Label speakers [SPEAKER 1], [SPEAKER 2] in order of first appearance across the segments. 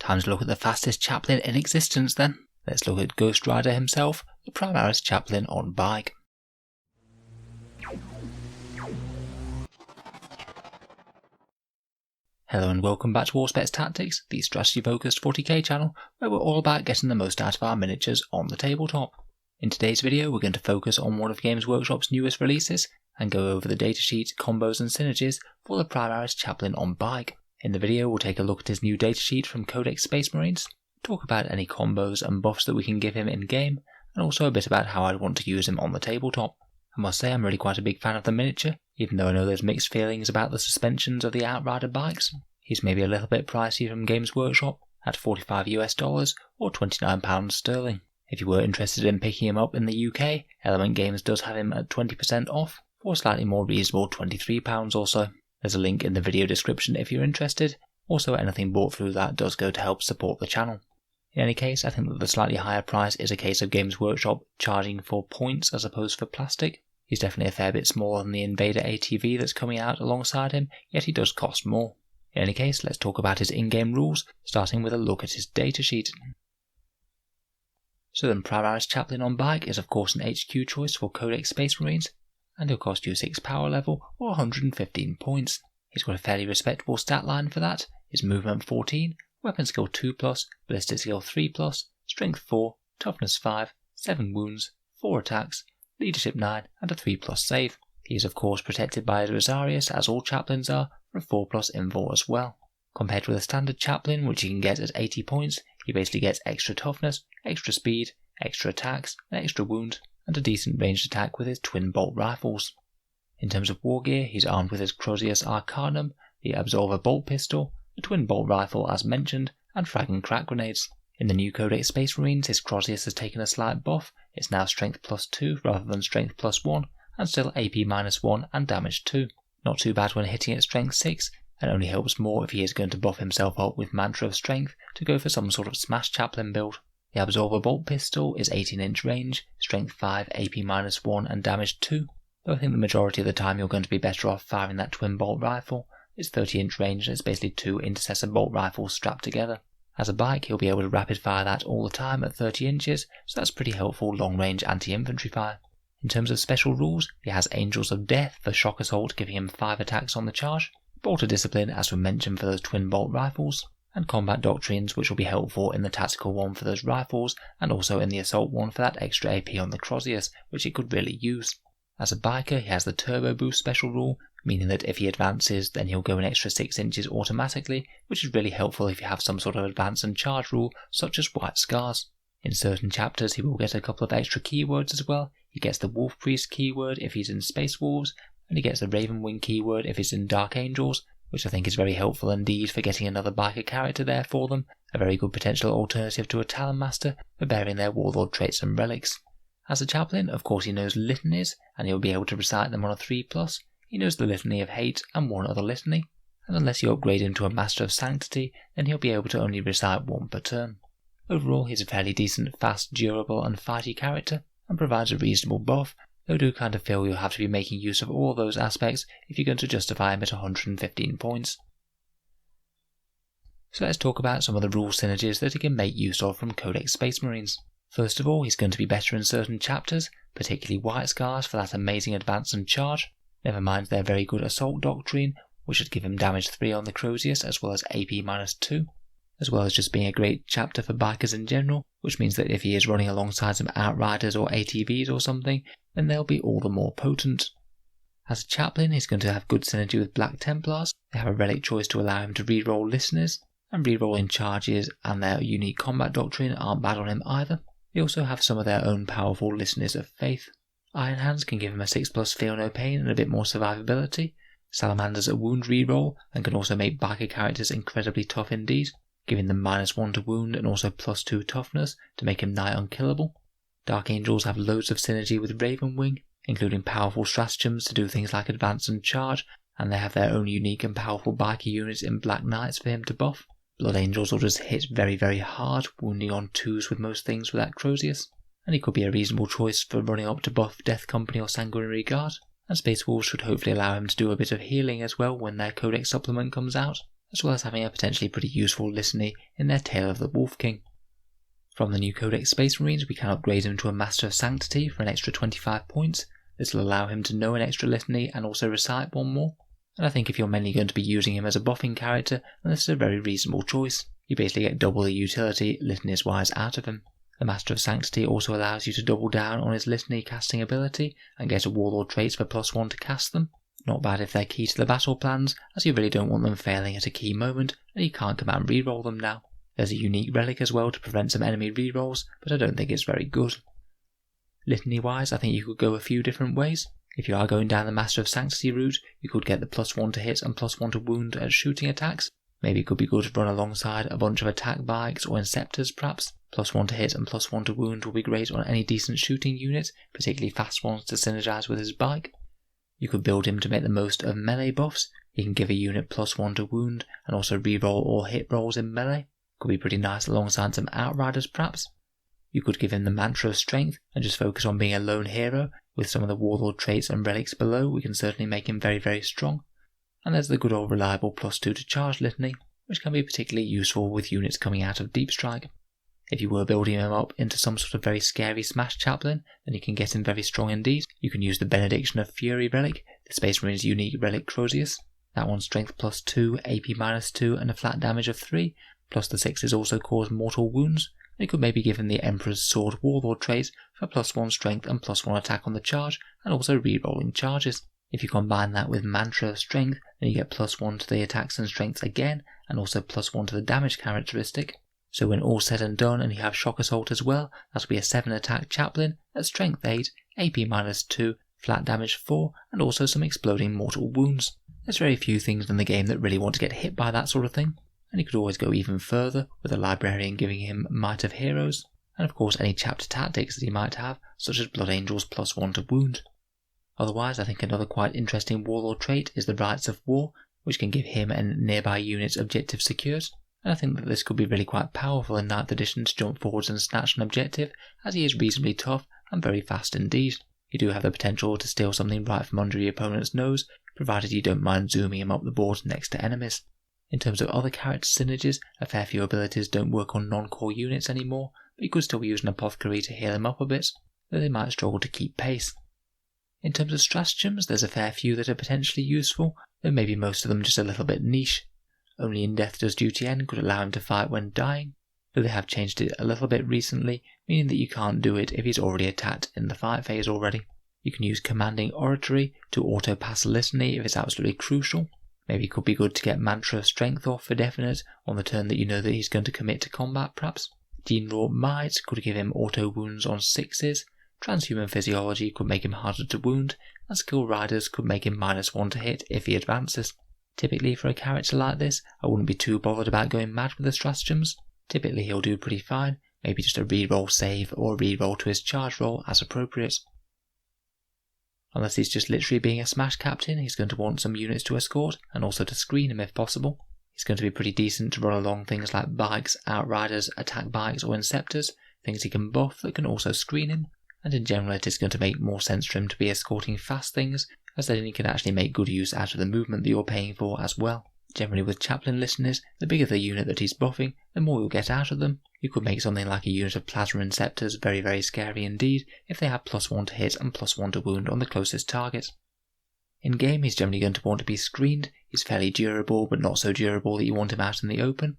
[SPEAKER 1] Time to look at the fastest chaplain in existence then. Let's look at Ghost Rider himself, the Primaris Chaplain on bike. Hello and welcome back to Auspex Tactics, the strategy focused 40k channel where we're all about getting the most out of our miniatures on the tabletop. In today's video we're going to focus on one of Games Workshop's newest releases and go over the datasheet, combos and synergies for the Primaris Chaplain on bike. In the video we'll take a look at his new datasheet from Codex Space Marines, talk about any combos and buffs that we can give him in game, and also a bit about how I'd want to use him on the tabletop. I must say I'm really quite a big fan of the miniature, even though I know there's mixed feelings about the suspensions of the Outrider bikes. He's maybe a little bit pricey from Games Workshop at $45 US or £29 sterling. If you were interested in picking him up in the UK, Element Games does have him at 20% off for a slightly more reasonable £23 or so. There's a link in the video description if you're interested. Also, anything bought through that does go to help support the channel. In any case, I think that the slightly higher price is a case of Games Workshop charging for points as opposed for plastic. He's definitely a fair bit smaller than the Invader ATV that's coming out alongside him, yet he does cost more. In any case, let's talk about his in-game rules, starting with a look at his datasheet. So then, Primaris Chaplain on bike is of course an HQ choice for Codex Space Marines, and he'll cost you 6 power level or 115 points. He's got a fairly respectable stat line for that. His movement 14, weapon skill 2+, ballistic skill 3+, strength 4, toughness 5, 7 wounds, 4 attacks, leadership 9 and a 3+ save. He is of course protected by his Rosarius, as all chaplains are, for a 4+ invul as well. Compared with a standard chaplain, which you can get at 80 points, he basically gets extra toughness, extra speed, extra attacks, an extra wound, and a decent ranged attack with his twin bolt rifles. In terms of war gear, he's armed with his Crozius Arcanum, the Absolver bolt pistol, the twin bolt rifle as mentioned, and frag and crack grenades. In the new Codex Space Marines, his Crozius has taken a slight buff. It's now strength +2 rather than strength +1, and still AP -1 and damage 2. Not too bad when hitting at strength 6, and only helps more if he is going to buff himself up with Mantra of Strength to go for some sort of Smash Chaplain build. The Absolver bolt pistol is 18-inch range, strength 5, AP -1 and damage 2, though I think the majority of the time you're going to be better off firing that twin bolt rifle. It's 30-inch range and it's basically 2 intercessor bolt rifles strapped together. As a bike, he'll be able to rapid fire that all the time at 30 inches, so that's pretty helpful long-range anti-infantry fire. In terms of special rules, he has Angels of Death for Shock Assault, giving him 5 attacks on the charge, Bolt of Discipline as we mentioned for those twin bolt rifles, and Combat Doctrines, which will be helpful in the tactical one for those rifles, and also in the assault one for that extra AP on the Crozius, which he could really use. As a biker, he has the Turbo Boost special rule, meaning that if he advances, then he'll go an extra 6 inches automatically, which is really helpful if you have some sort of advance and charge rule, such as White Scars. In certain chapters, he will get a couple of extra keywords as well. He gets the Wolf Priest keyword if he's in Space Wolves, and he gets the Raven Wing keyword if he's in Dark Angels, which I think is very helpful indeed for getting another biker character there for them, a very good potential alternative to a Talon Master for bearing their Warlord traits and relics. As a chaplain, of course he knows litanies, and he'll be able to recite them on a 3+. He knows the Litany of Hate and one other litany, and unless you upgrade him to a Master of Sanctity, then he'll be able to only recite 1 per turn. Overall, he's a fairly decent, fast, durable and fighty character, and provides a reasonable buff, though I do kind of feel you'll have to be making use of all those aspects if you're going to justify him at 115 points. So let's talk about some of the rule synergies that he can make use of from Codex Space Marines. First of all, he's going to be better in certain chapters, particularly White Scars for that amazing advance and charge, never mind their very good Assault Doctrine, which should give him damage 3 on the Crozius as well as AP -2. As well as just being a great chapter for bikers in general, which means that if he is running alongside some Outriders or ATVs or something, then they'll be all the more potent. As a chaplain, he's going to have good synergy with Black Templars. They have a relic choice to allow him to reroll listeners, and rerolling charges and their unique combat doctrine aren't bad on him either. They also have some of their own powerful listeners of faith. Iron Hands can give him a 6+ feel no pain and a bit more survivability. Salamanders a wound reroll and can also make biker characters incredibly tough indeed, giving them -1 to wound and also +2 toughness to make him nigh unkillable. Dark Angels have loads of synergy with Raven Wing, including powerful stratagems to do things like advance and charge, and they have their own unique and powerful biker units in Black Knights for him to buff. Blood Angels will just hit very very hard, wounding on 2s with most things with that Crozius, and he could be a reasonable choice for running up to buff Death Company or Sanguinary Guard, and Space Wolves should hopefully allow him to do a bit of healing as well when their Codex supplement comes out. as well as having a potentially pretty useful litany in their Tale of the Wolf King. From the new Codex Space Marines, we can upgrade him to a Master of Sanctity for an extra 25 points. This will allow him to know an extra litany and also recite one more. And I think if you're mainly going to be using him as a buffing character, then this is a very reasonable choice. You basically get double the utility litanies wise out of him. The Master of Sanctity also allows you to double down on his litany casting ability and get a Warlord traits for +1 to cast them. Not bad if they're key to the battle plans, as you really don't want them failing at a key moment, and you can't command reroll them now. There's a unique relic as well to prevent some enemy rerolls, but I don't think it's very good. Litany wise, I think you could go a few different ways. If you are going down the Master of Sanctity route, you could get the +1 to hit and +1 to wound at shooting attacks. Maybe it could be good to run alongside a bunch of attack bikes or inceptors perhaps. +1 to hit and +1 to wound will be great on any decent shooting unit, particularly fast ones to synergize with his bike. You could build him to make the most of melee buffs. He can give a unit +1 to wound and also reroll all hit rolls in melee. Could be pretty nice alongside some outriders perhaps. You could give him the Mantra of Strength and just focus on being a lone hero. With some of the Warlord traits and relics below, we can certainly make him very, very strong. And there's the good old reliable +2 to charge litany, which can be particularly useful with units coming out of Deep Strike. If you were building him up into some sort of very scary Smash Chaplain, then you can get him very strong indeed. You can use the Benediction of Fury relic, the Space Marine's unique relic Crozius. That one's strength +2, AP -2 and a flat damage of 3, plus the 6s also cause mortal wounds. And you could maybe give him the Emperor's Sword Warlord trait for +1 strength and +1 attack on the charge, and also re-rolling charges. If you combine that with Mantra of Strength, then you get +1 to the attacks and strengths again, and also +1 to the damage characteristic. So when all said and done and you have Shock Assault as well, that'll be a 7 attack Chaplain at strength 8, AP -2, flat damage 4, and also some exploding mortal wounds. There's very few things in the game that really want to get hit by that sort of thing. And you could always go even further, with a Librarian giving him Might of Heroes, and of course any chapter tactics that he might have, such as Blood Angel's +1 to wound. Otherwise, I think another quite interesting Warlord trait is the Rites of War, which can give him and nearby units objective secured, and I think that this could be really quite powerful in 9th edition to jump forwards and snatch an objective, as he is reasonably tough and very fast indeed. You do have the potential to steal something right from under your opponent's nose, provided you don't mind zooming him up the board next to enemies. In terms of other character synergies, a fair few abilities don't work on non-core units anymore, but you could still use an apothecary to heal them up a bit, though they might struggle to keep pace. In terms of stratagems, there's a fair few that are potentially useful, though maybe most of them just a little bit niche. Only in Death Does Duty End could allow him to fight when dying, though they have changed it a little bit recently, meaning that you can't do it if he's already attacked in the fight phase already. You can use Commanding Oratory to auto-pass Litany if it's absolutely crucial. Maybe it could be good to get Mantra of Strength off for definite on the turn that you know that he's going to commit to combat perhaps. Gene-wrought Might could give him auto wounds on 6s, Transhuman Physiology could make him harder to wound, and Skill Riders could make him -1 to hit if he advances. Typically for a character like this, I wouldn't be too bothered about going mad with the stratagems. Typically he'll do pretty fine, maybe just a reroll save or a reroll to his charge roll as appropriate. Unless he's just literally being a Smash Captain, he's going to want some units to escort, and also to screen him if possible. He's going to be pretty decent to run along things like bikes, outriders, attack bikes or inceptors, things he can buff that can also screen him, and in general it is going to make more sense for him to be escorting fast things, as then he can actually make good use out of the movement that you're paying for as well. Generally with Chaplain listeners, the bigger the unit that he's buffing, the more you'll get out of them. You could make something like a unit of Plasma Inceptors very, very scary indeed if they have +1 to hit and +1 to wound on the closest target. In game he's generally going to want to be screened, he's fairly durable but not so durable that you want him out in the open.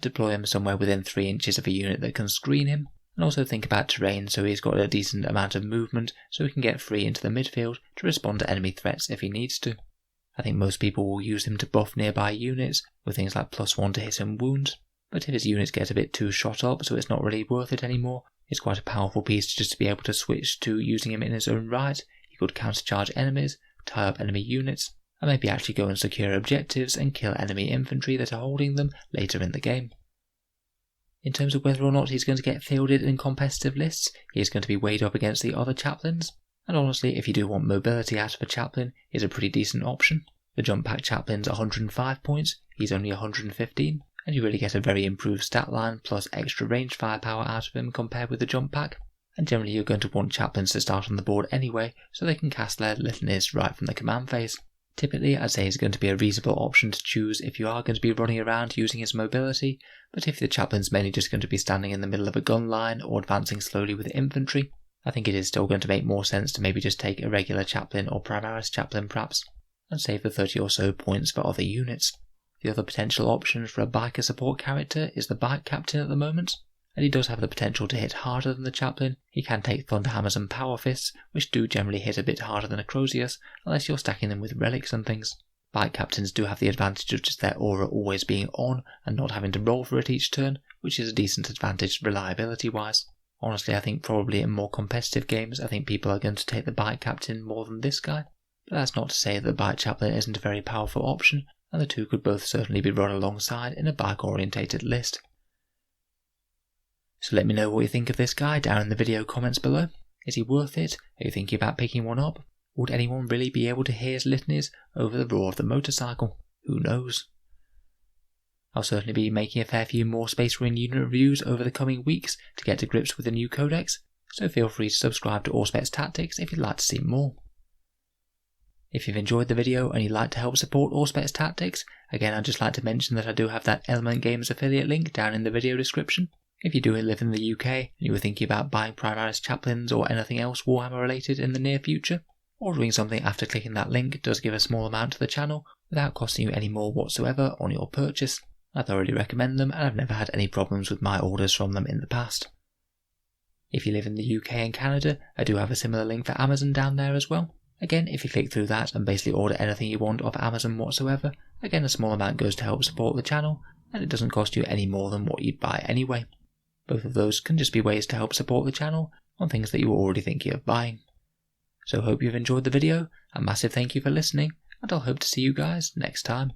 [SPEAKER 1] Deploy him somewhere within 3 inches of a unit that can screen him, and also think about terrain so he's got a decent amount of movement so he can get free into the midfield to respond to enemy threats if he needs to. I think most people will use him to buff nearby units with things like +1 to hit and wound, but if his units get a bit too shot up so it's not really worth it anymore, it's quite a powerful piece just to be able to switch to using him in his own right. He could countercharge enemies, tie up enemy units, and maybe actually go and secure objectives and kill enemy infantry that are holding them later in the game. In terms of whether or not he's going to get fielded in competitive lists, he is going to be weighed up against the other chaplains, and honestly if you do want mobility out of a chaplain, he's a pretty decent option. The jump pack chaplain's 105 points, he's only 115, and you really get a very improved stat line plus extra range firepower out of him compared with the jump pack, and generally you're going to want chaplains to start on the board anyway so they can cast their litanies right from the command phase. Typically, I'd say he's going to be a reasonable option to choose if you are going to be running around using his mobility, but if the chaplain's mainly just going to be standing in the middle of a gun line or advancing slowly with infantry, I think it is still going to make more sense to maybe just take a regular chaplain or Primaris Chaplain perhaps, and save the 30 or so points for other units. The other potential option for a biker support character is the Bike Captain at the moment, and he does have the potential to hit harder than the Chaplain. He can take Thunderhammers and Power Fists, which do generally hit a bit harder than a Crozius, unless you're stacking them with relics and things. Bike Captains do have the advantage of just their aura always being on and not having to roll for it each turn, which is a decent advantage reliability-wise. Honestly, I think probably in more competitive games, I think people are going to take the Bike Captain more than this guy, but that's not to say that the Bike Chaplain isn't a very powerful option, and the two could both certainly be run alongside in a bike-orientated list. So let me know what you think of this guy down in the video comments below. Is he worth it? Are you thinking about picking one up? Would anyone really be able to hear his litanies over the roar of the motorcycle? Who knows? I'll certainly be making a fair few more Space Marine unit reviews over the coming weeks to get to grips with the new codex, so feel free to subscribe to Auspex Tactics if you'd like to see more. If you've enjoyed the video and you'd like to help support Auspex Tactics, again I'd just like to mention that I do have that Element Games affiliate link down in the video description. If you do live in the UK and you were thinking about buying Primaris Chaplains or anything else Warhammer related in the near future, ordering something after clicking that link does give a small amount to the channel without costing you any more whatsoever on your purchase. I thoroughly recommend them and I've never had any problems with my orders from them in the past. If you live in the UK and Canada, I do have a similar link for Amazon down there as well. Again, if you click through that and basically order anything you want off Amazon whatsoever, again a small amount goes to help support the channel and it doesn't cost you any more than what you'd buy anyway. Both of those can just be ways to help support the channel on things that you were already thinking of buying. So hope you've enjoyed the video, a massive thank you for listening, and I'll hope to see you guys next time.